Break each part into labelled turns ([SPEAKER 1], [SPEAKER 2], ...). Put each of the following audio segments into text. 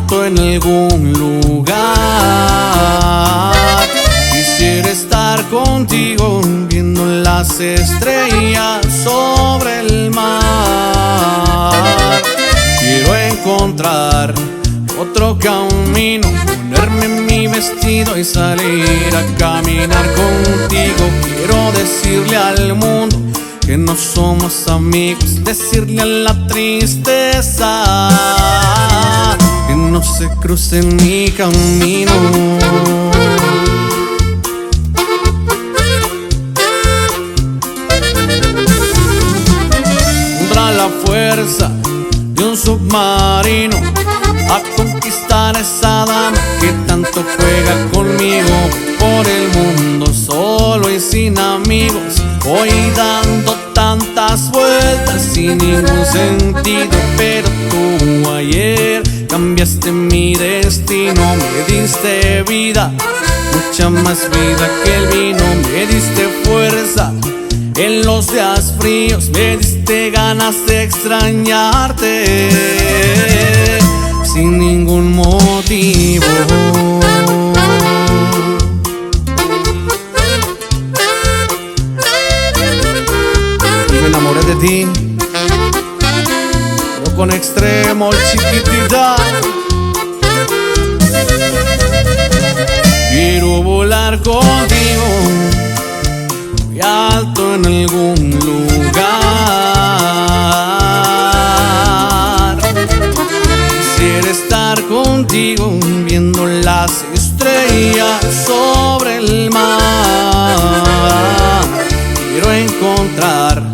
[SPEAKER 1] alto en algún lugar. Quisiera estar contigo viendo las estrellas sobre el mar. Quiero encontrar otro camino, ponerme mi vestido y salir a caminar contigo. Quiero decirle al mundo que no somos amigos, decirle a la tristeza que no se cruce en mi camino. Contra la fuerza de un submarino, a conquistar a esa dama que tanto juega conmigo. Por el mundo solo y sin amigos, voy dando tantas vueltas sin ningún sentido. Pero tú ayer cambiaste mi destino, me diste vida, mucha más vida que el vino. Me diste fuerza en los días fríos, me diste ganas de extrañarte sin ningún motivo. Y me enamoré de ti, pero con extremo chiquitita. Quiero volar contigo muy alto en algún lugar. Quisiera estar contigo viendo las estrellas sobre el mar. Quiero encontrar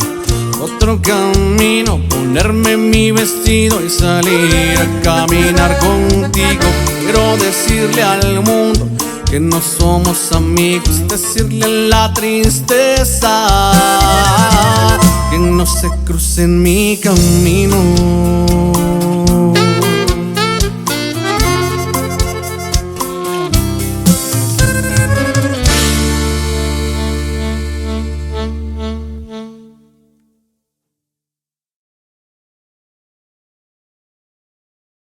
[SPEAKER 1] otro camino, ponerme mi vestido y salir a caminar contigo. Quiero decirle al mundo que no somos amigos, decirle a la tristeza que no se cruce en mi camino.